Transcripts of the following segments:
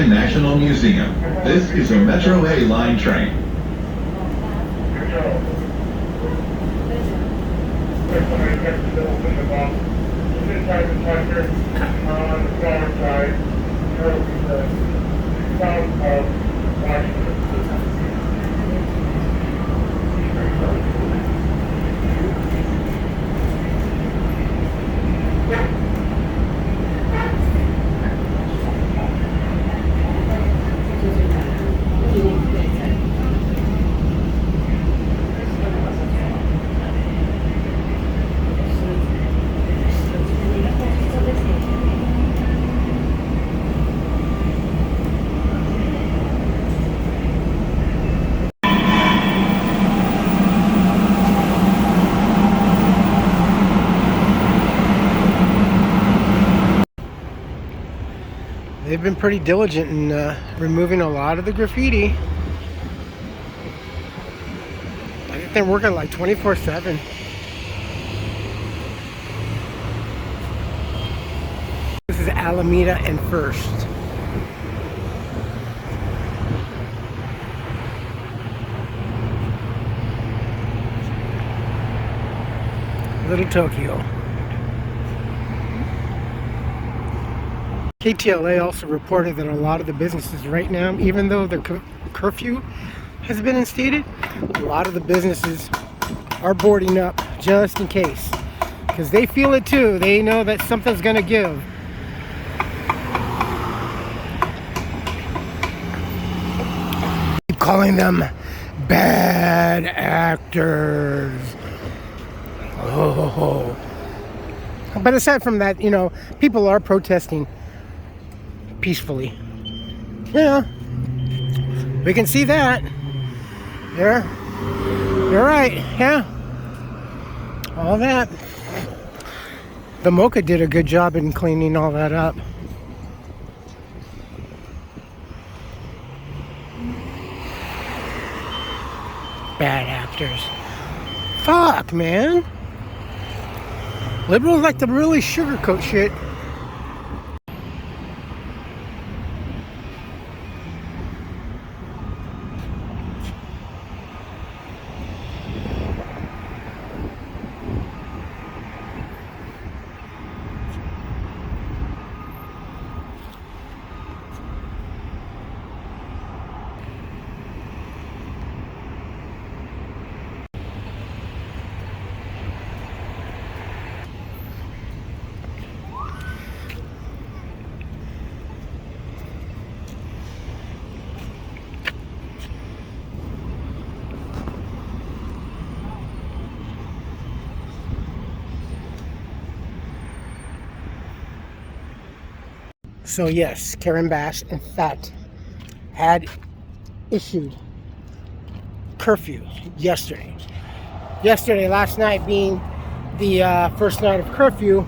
National Museum. This is a Metro A line train. They've been pretty diligent in removing a lot of the graffiti. I think they're working like 24/7. This is Alameda and First. Little Tokyo. KTLA also reported that a lot of the businesses right now, even though the curfew has been instated, a lot of the businesses are boarding up just in case. Because they feel it too. They know that something's going to give. Keep calling them bad actors. Oh. But aside from that, you know, people are protesting peacefully. Yeah, we can see that. You're right. Yeah, all that. The Mocha did a good job in cleaning all that up. Bad actors. Fuck, man. Liberals like to really sugarcoat shit. So yes, Karen Bass, in fact, had issued curfew yesterday. Last night being the first night of curfew,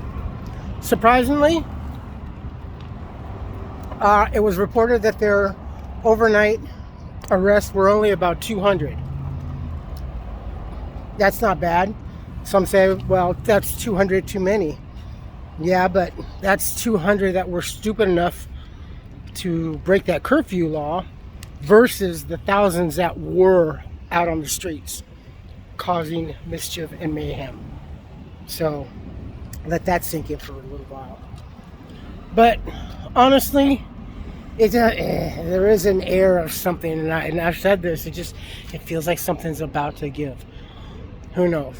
surprisingly, it was reported that their overnight arrests were only about 200. That's not bad. Some say, well, that's 200 too many. Yeah, but that's 200 that were stupid enough to break that curfew law versus the thousands that were out on the streets causing mischief and mayhem. So let that sink in for a little while. But honestly, there is an air of something, and I've said this, it feels like something's about to give. Who knows?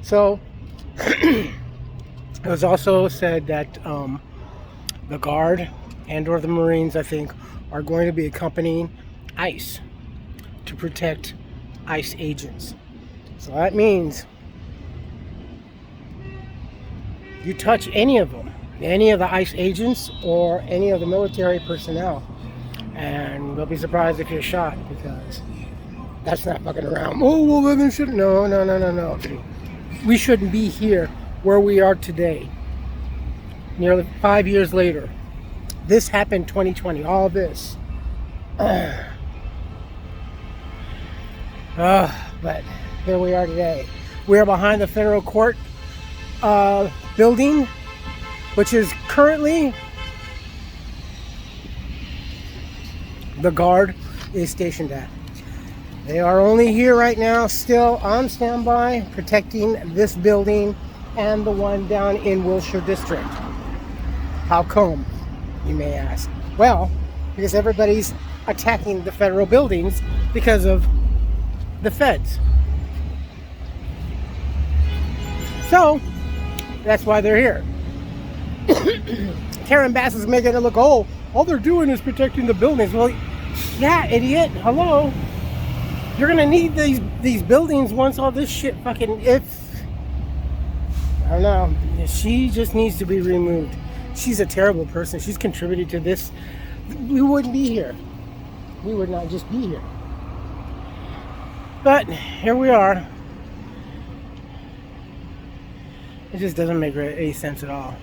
So it was also said that the Guard and or the Marines, I think, are going to be accompanying ICE to protect ICE agents. So that means you touch any of them, any of the ICE agents or any of the military personnel, and they'll be surprised if you're shot, because that's not fucking around. Oh, well, then shouldn't. No. We shouldn't be here where we are today, nearly 5 years later. This happened 2020, all this. But here we are today. We are behind the federal court building, which is currently the guard is stationed at. They are only here right now, still on standby, protecting this building and the one down in Wilshire District. How come, you may ask? Well, because everybody's attacking the federal buildings because of the feds. So, that's why they're here. Karen Bass is making it look, oh, all they're doing is protecting the buildings. Well, yeah, idiot. Hello. You're gonna need these buildings once all this shit fucking, I don't know. She just needs to be removed. She's a terrible person. She's contributed to this. We wouldn't be here. We would not just be here. But here we are. It just doesn't make any sense at all.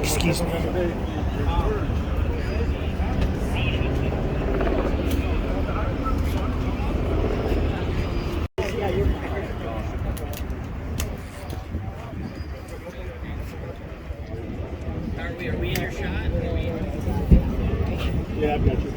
Excuse me. Are we in your shot? Yeah, I've got you.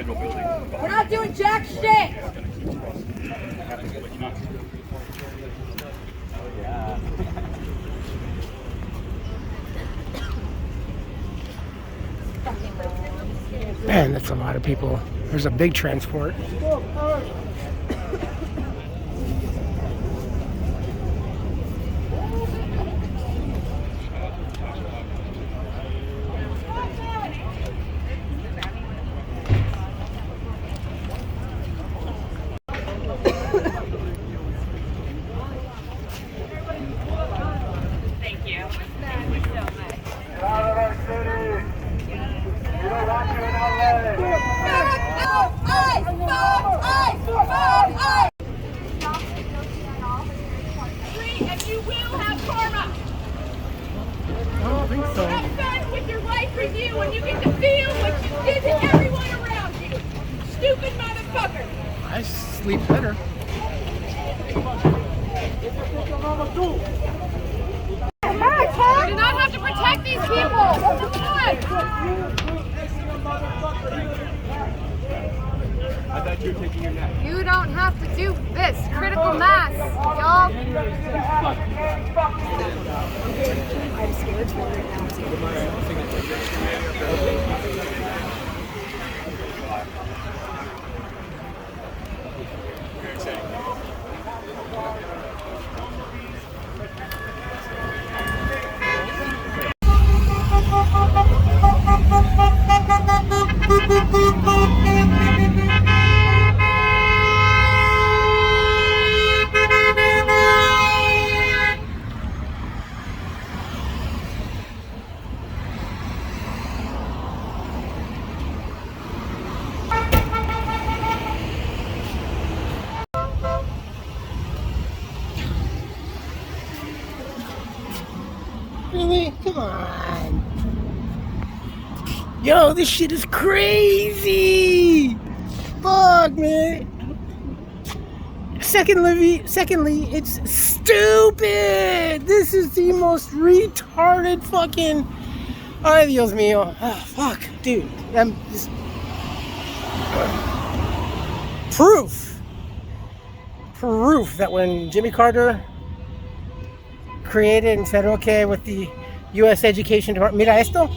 federal building. We're not doing jack shit. Man, that's a lot of people. There's a big transport. Thank you. Thank you so much. And you will have karma. I don't think so. Have fun with your life review when you get to feel what you did to everyone around you. Stupid motherfucker. I sleep better. You do not have to protect these people. What the fuck? I thought you were taking your nap. You don't have to do this. Critical mass, y'all. I'm scared to right Really? Come on. Yo, this shit is crazy. Fuck, man. Secondly, it's stupid. This is the most retarded fucking. Ay, Dios mío. Oh, fuck, dude. I'm just. Proof that when Jimmy Carter created and said, okay, with the U.S. Education Department, mira esto.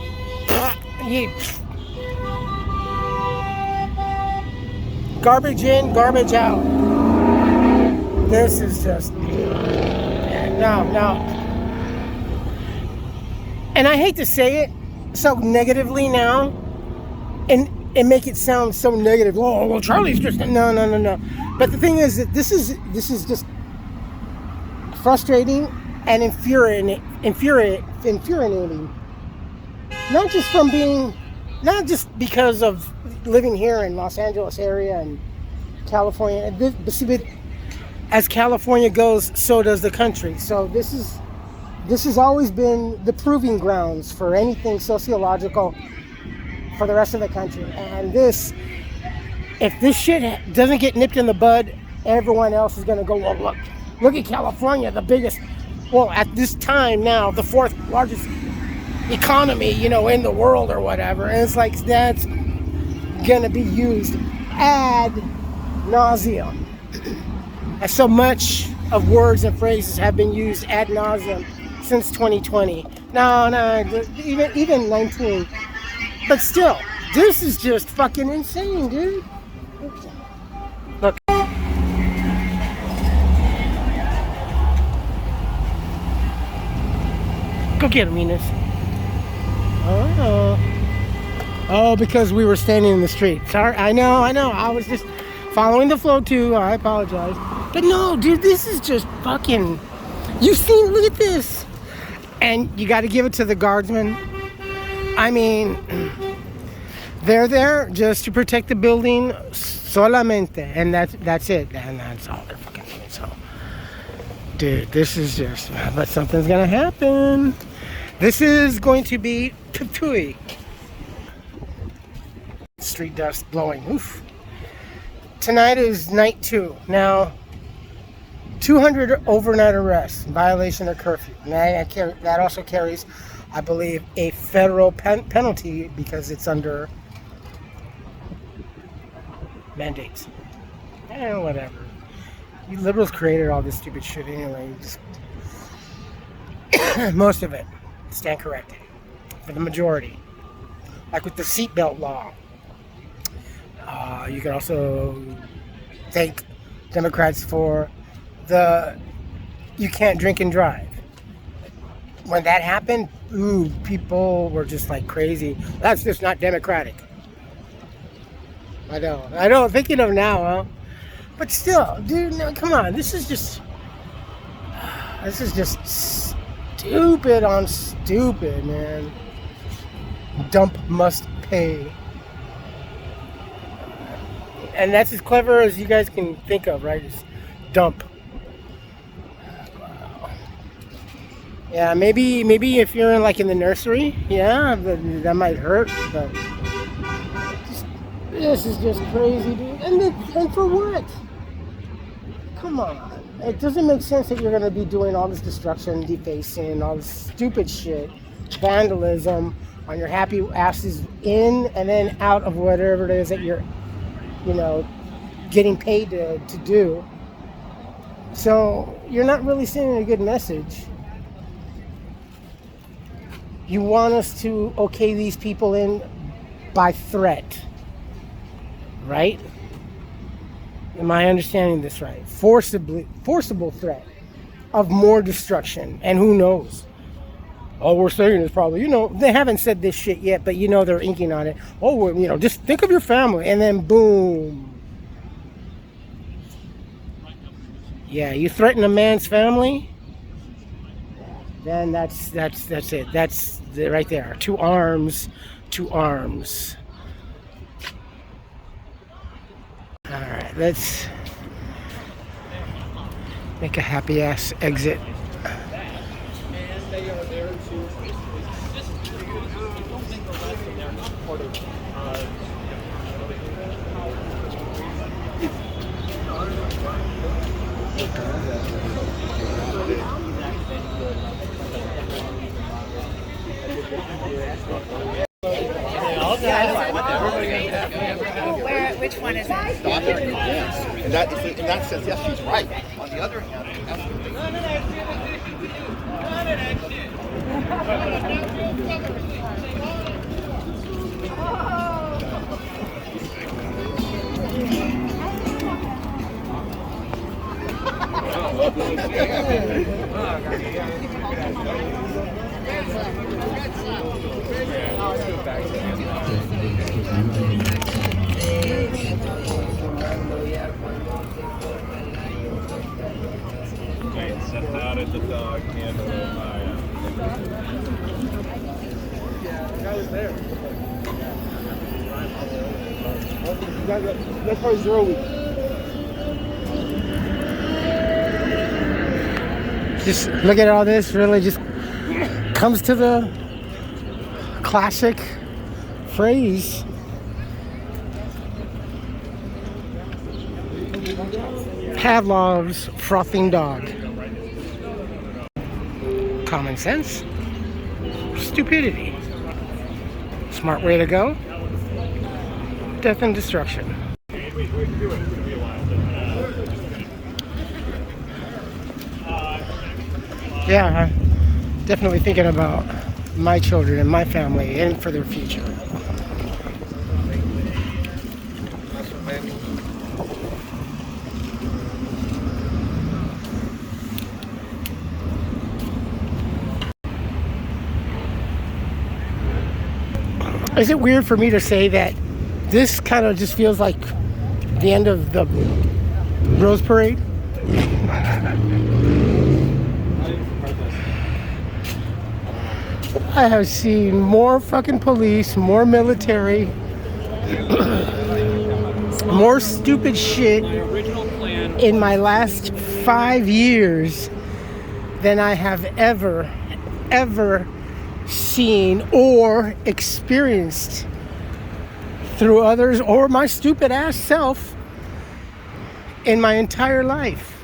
Garbage in, garbage out. This is just no. And I hate to say it so negatively now, and make it sound so negative. Oh, well, Charlie's just no. But the thing is that this is just frustrating and infuriating. Not just because of living here in Los Angeles area and California. But as California goes, so does the country. So this has always been the proving grounds for anything sociological for the rest of the country. And if this shit doesn't get nipped in the bud, everyone else is going to go, well, look at California, the biggest, well, at this time now, the fourth largest economy, in the world or whatever. And it's like, that's going to be used ad nauseum. As so much of words and phrases have been used ad nauseum since 2020. No, even 19. But still, this is just fucking insane, dude. Look. Go get him, Enos. Oh, because we were standing in the street. Sorry, I know. I was just following the flow too. I apologize. But no, dude, this is just fucking. Look at this. And you got to give it to the guardsmen. I mean, they're there just to protect the building solamente, and that's it, and that's all they're fucking doing. So, dude, this is just. But something's gonna happen. This is going to be Tutui. Street dust blowing. Oof. Tonight is night 2. Now, 200 overnight arrests, violation of curfew. That also carries, I believe, a federal penalty because it's under mandates. Whatever. You liberals created all this stupid shit anyway. Just most of it stand corrected for the majority. Like with the seatbelt law. You can also thank Democrats for the you can't drink and drive. When that happened, people were just like crazy. That's just not democratic. I know. Thinking of now, huh? But still, dude, no, come on. This is just stupid on stupid, man. Dump must pay. And that's as clever as you guys can think of, right? Just dump. Yeah, maybe if you're in the nursery, yeah, that might hurt. But this is just crazy, dude. And for what? Come on. It doesn't make sense that you're gonna be doing all this destruction, defacing, all this stupid shit, vandalism on your happy asses in and then out of whatever it is that you're, getting paid to do. So you're not really sending a good message. You want us to okay these people in by threat, right? Am I understanding this right? Forcible threat of more destruction. And who knows? All we're saying is probably, they haven't said this shit yet, but they're inking on it. Oh, just think of your family, and then boom. Yeah, you threaten a man's family, then that's it. That's right there. To arms. All right, let's make a happy ass exit. Which one is it? In that sense, yes, she's right. On the other hand, Out at the dog handle. yeah, the guy was there. That's probably 0 weeks. Just look at all this, really just comes to the classic phrase. Pavlov's frothing dog. Common sense. Stupidity. Smart way to go. Death and destruction. Yeah, I'm definitely thinking about my children and my family and for their future. Is it weird for me to say that this kind of just feels like the end of the Rose Parade? I have seen more fucking police, more military, more stupid shit in my last 5 years than I have ever seen or experienced through others or my stupid ass self in my entire life.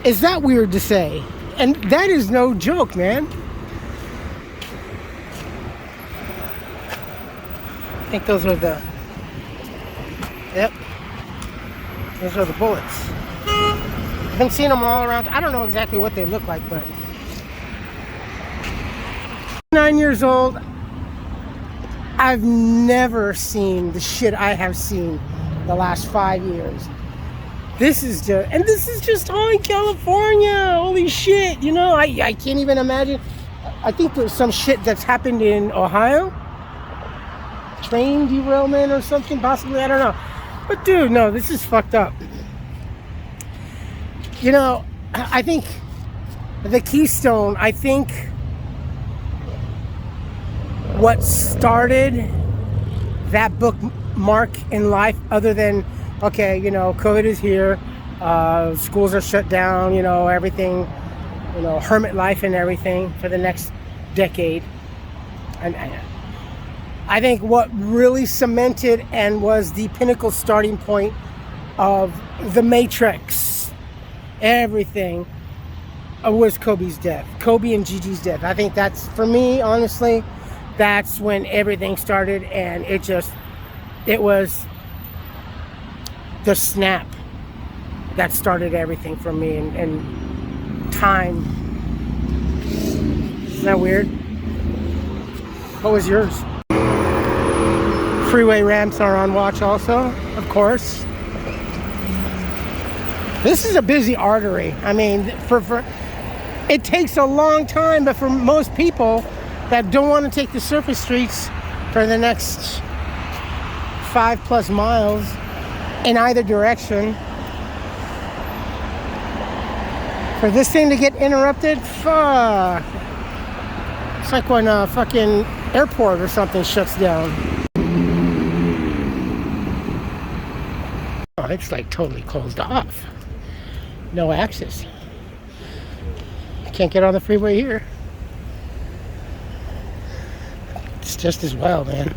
Is that weird to say? And that is no joke, man. I think those are the Those are the bullets. I've been seeing them all around. I don't know exactly what they look like, but 9 years old, I've never seen the shit I have seen the last 5 years. This is just all in California. Holy shit, you know, I can't even imagine. I think there's some shit that's happened in Ohio. Train derailment or something, possibly, I don't know. But dude, no, this is fucked up. You know, I think the Keystone, I think what started that bookmark in life, other than, okay, you know, COVID is here, schools are shut down, you know, everything, you know, hermit life and everything for the next decade. And I think what really cemented and was the pinnacle starting point of the Matrix, everything, was Kobe's death. Kobe and Gigi's death. I think that's, for me, honestly, that's when everything started, and it was the snap that started everything for me, and time. Isn't that weird? What was yours? Freeway ramps are on watch also, of course. This is a busy artery. I mean, for it takes a long time, but for most people that don't want to take the surface streets for the next 5+ miles in either direction, for this thing to get interrupted, fuck. It's like when a fucking airport or something shuts down. Oh, it's like totally closed off. No access. Can't get on the freeway here. It's just as well, man.